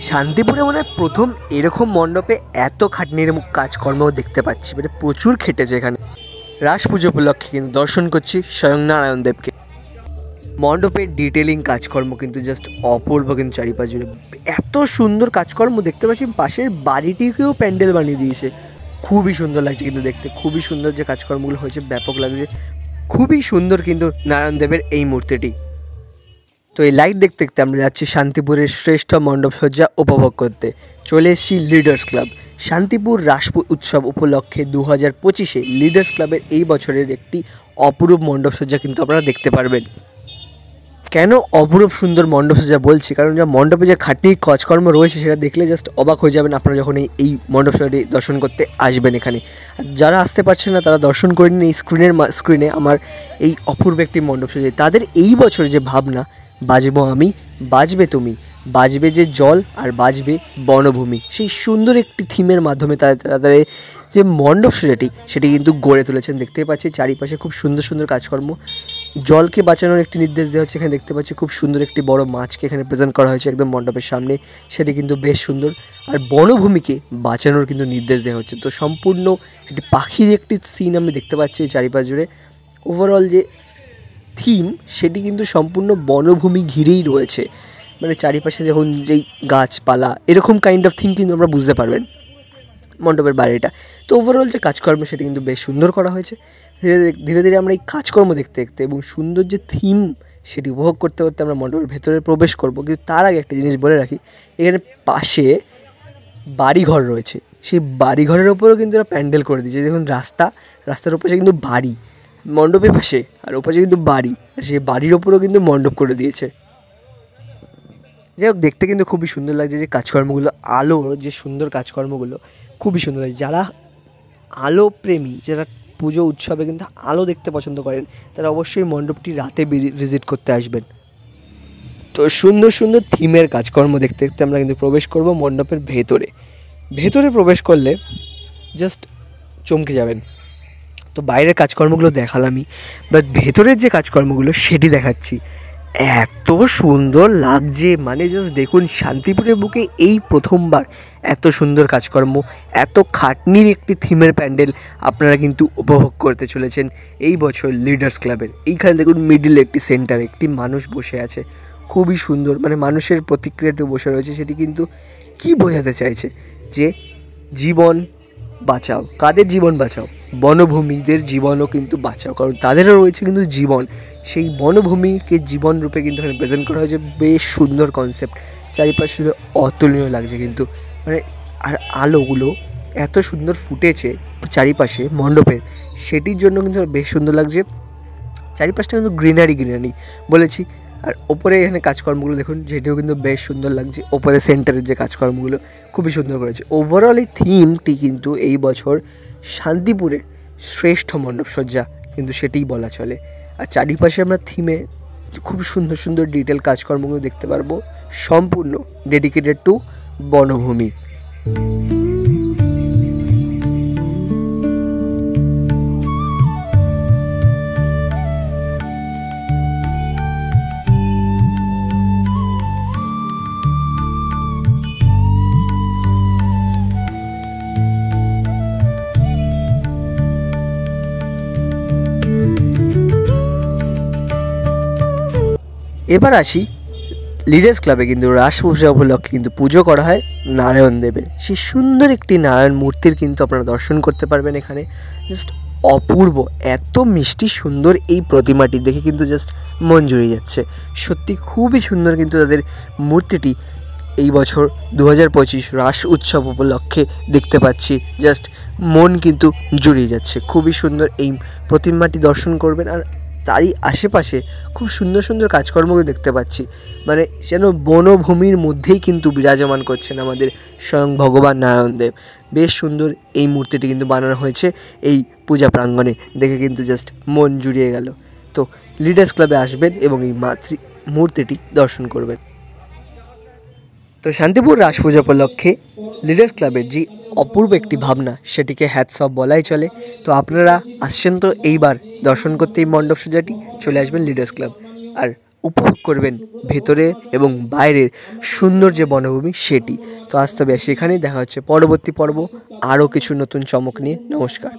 শান্তিপুরে মনে হয় প্রথম এরকম মণ্ডপে এত খাটনির কাজকর্ম দেখতে পাচ্ছি, মানে প্রচুর খেটেছে এখানে। রাস পুজো উপলক্ষে কিন্তু দর্শন করছি স্বয়ং নারায়ণ দেবকে। মণ্ডপের ডিটেলিং কাজকর্ম কিন্তু জাস্ট অপূর্ব, কিন্তু চারিপাশ জুড়ে এত সুন্দর কাজকর্ম দেখতে পাচ্ছি। পাশের বাড়িটিকেও প্যান্ডেল বানিয়ে দিয়েছে, খুবই সুন্দর লাগছে কিন্তু দেখতে, খুবই সুন্দর যে কাজকর্মগুলো হয়েছে, ব্যাপক লাগছে, খুবই সুন্দর কিন্তু নারায়ণ দেবের এই মূর্তিটি। তো এই লাইট দেখতে দেখতে আমরা যাচ্ছি শান্তিপুরের শ্রেষ্ঠ মণ্ডপসজ্জা উপভোগ করতে। চলে এসেছি লিডার্স ক্লাব। শান্তিপুর রাস উৎসব উপলক্ষে 2025-এ লিডার্স ক্লাবের এই বছরের একটি অপরূপ মণ্ডপসজ্জা কিন্তু আপনারা দেখতে পারবেন। কেন অপরূপ সুন্দর মণ্ডপসজ্জা বলছি, কারণ যা মণ্ডপে যে খাটনির কাজকর্ম রয়েছে সেটা দেখলে জাস্ট অবাক হয়ে যাবেন আপনারা যখন এই মণ্ডপসজ্জাটি দর্শন করতে আসবেন এখানে। যারা আসতে পারছেন না তারা দর্শন করে নিন এই স্ক্রিনে আমার এই অপূর্ব একটি মণ্ডপসজ্জা। তাদের এই বছর যে ভাবনা, বাজবো আমি, বাজবে তুমি, বাজবে যে জল আর বাজবে বনভূমি, সেই সুন্দর একটি থিমের মাধ্যমে তাদের যে মণ্ডপসজ্জাটি সেটি কিন্তু গড়ে তুলেছেন। দেখতেই পাচ্ছি চারিপাশে খুব সুন্দর সুন্দর কাজকর্ম। জলকে বাঁচানোর একটি নির্দেশ দেওয়া হচ্ছে এখানে, দেখতে পাচ্ছি খুব সুন্দর একটি বড় মাছকে এখানে প্রেজেন্ট করা হয়েছে একদম মণ্ডপের সামনে, সেটি কিন্তু বেশ সুন্দর। আর বনভূমিকে বাঁচানোর কিন্তু নির্দেশ দেওয়া হচ্ছে। তো সম্পূর্ণ একটি পাখির একটি সিন আমি দেখতে পাচ্ছি চারিপাশ জুড়ে। ওভারঅল যে থিম সেটি কিন্তু সম্পূর্ণ বনভূমি ঘিরেই রয়েছে, মানে চারিপাশে যখন যেই গাছপালা এরকম কাইন্ড অফ থিং কিন্তু আমরা বুঝতে পারবেন মণ্ডপের বাইরেটা। তো ওভারঅল যে কাজকর্ম সেটি কিন্তু বেশ সুন্দর করা হয়েছে। ধীরে ধীরে আমরা এই কাজকর্ম দেখতে দেখতে এবং সুন্দর যে থিম সেটি উপভোগ করতে করতে আমরা মণ্ডপের ভেতরে প্রবেশ করব। কিন্তু তার আগে একটা জিনিস বলে রাখি, এখানে পাশে বাড়িঘর রয়েছে, সেই বাড়িঘরের ওপরেও কিন্তু এরা প্যান্ডেল করে দিয়েছে। দেখুন রাস্তার ওপাশে কিন্তু বাড়ি, মণ্ডপের পাশে আর ওপাশে কিন্তু বাড়ি, আর সেই বাড়ির ওপরেও কিন্তু মণ্ডপ করে দিয়েছে। যাই হোক, দেখতে কিন্তু খুবই সুন্দর লাগছে যে কাজকর্মগুলো, আলোর যে সুন্দর কাজকর্মগুলো খুবই সুন্দর লাগছে। যারা আলো প্রেমী, যারা পুজো উৎসবে কিন্তু আলো দেখতে পছন্দ করেন, তারা অবশ্যই মণ্ডপটি রাতে ভিজিট করতে আসবেন। তো সুন্দর সুন্দর থিমের কাজকর্ম দেখতে দেখতে আমরা কিন্তু প্রবেশ করব মণ্ডপের ভেতরে প্রবেশ করলে জাস্ট চমকে যাবেন। তো বাইরের কাজকর্মগুলো দেখালামই, বাট ভেতরের যে কাজকর্মগুলো সেটি দেখাচ্ছি। এত সুন্দর লাগছে, মানে জাস্ট দেখুন, শান্তিপুরের বুকে এই প্রথমবার এত সুন্দর কাজকর্ম, এত খাটনির একটি থিমের প্যান্ডেল আপনারা কিন্তু উপভোগ করতে চলেছেন এই বছর লিডার্স ক্লাবের। এইখানে দেখুন মিডিলে একটি সেন্টারে একটি মানুষ বসে আছে, খুবই সুন্দর, মানে মানুষের প্রতিক্রিয়াটি বসে রয়েছে। সেটি কিন্তু কি বোঝাতে চাইছে যে জীবন বাঁচাও। কাদের জীবন বাঁচাও? বনভূমিদের জীবনও কিন্তু বাঁচাও, কারণ তাদেরও রয়েছে কিন্তু জীবন। সেই বনভূমিকে জীবন রূপে কিন্তু এখানে প্রেজেন্ট করা হয়েছে। বেশ সুন্দর কনসেপ্ট, চারিপাশে অতুলনীয় লাগছে কিন্তু, মানে আর আলোগুলো এত সুন্দর ফুটেছে চারিপাশে মণ্ডপের, সেটির জন্য কিন্তু বেশ সুন্দর লাগছে। চারিপাশটা কিন্তু গ্রিনারি বলেছি। আর ওপরে এখানে কাজকর্মগুলো দেখুন, যেটিও কিন্তু বেশ সুন্দর লাগছে। ওপরে সেন্টারের যে কাজকর্মগুলো খুবই সুন্দর করেছে। ওভারঅল এই থিমটি কিন্তু এই বছর শান্তিপুরের শ্রেষ্ঠ মণ্ডপসজ্জা কিন্তু সেটিই বলা চলে। আর চারিপাশে আমরা থিমে খুব সুন্দর সুন্দর ডিটেল কাজকর্মগুলো দেখতে পারবো, সম্পূর্ণ ডেডিকেটেড টু বনভূমি। এবার আসি লিডার্স ক্লাবে কিন্তু রাস পূজা উপলক্ষে কিন্তু পুজো করা হয় নারায়ণ দেবের। সেই সুন্দর একটি নারায়ণ মূর্তির কিন্তু আপনারা দর্শন করতে পারবেন এখানে। জাস্ট অপূর্ব, এত মিষ্টি সুন্দর এই প্রতিমাটি দেখে কিন্তু জাস্ট মন জুড়ে যাচ্ছে। সত্যি খুবই সুন্দর কিন্তু তাদের মূর্তিটি এই বছর 2025 রাস উৎসব উপলক্ষে দেখতে পাচ্ছি। জাস্ট মন কিন্তু জুড়িয়ে যাচ্ছে, খুবই সুন্দর এই প্রতিমাটি দর্শন করবেন। আর তারই আশেপাশে খুব সুন্দর সুন্দর কাজকর্মগুলো দেখতে পাচ্ছি, মানে যেন বনভূমির মধ্যেই কিন্তু বিরাজমান করছেন আমাদের স্বয়ং ভগবান নারায়ণ দেব। বেশ সুন্দর এই মূর্তিটি কিন্তু বানানো হয়েছে এই পূজা প্রাঙ্গণে, দেখে কিন্তু জাস্ট মন জুড়িয়ে গেল। তো লিডার্স ক্লাবে আসবেন এবং এই মূর্তিটি দর্শন করবেন। তো শান্তিপুর রাস পূজা উপলক্ষে লিডার্স ক্লাবের যে অপূর্ব একটি ভাবনা, সেটিকে হ্যাটস অফ বলাই চলে। তো আপনারা আসছেন তো এইবার দর্শন করতে এই মণ্ডপসজ্জাটি, চলে আসবেন লিডার্স ক্লাব। আর উপভোগ করবেন ভেতরে এবং বাইরের সুন্দর যে বনভূমি সেটি। তো আসতে হবে সেখানেই দেখা হচ্ছে পরবর্তী পর্ব আরও কিছু নতুন চমক নিয়ে। নমস্কার।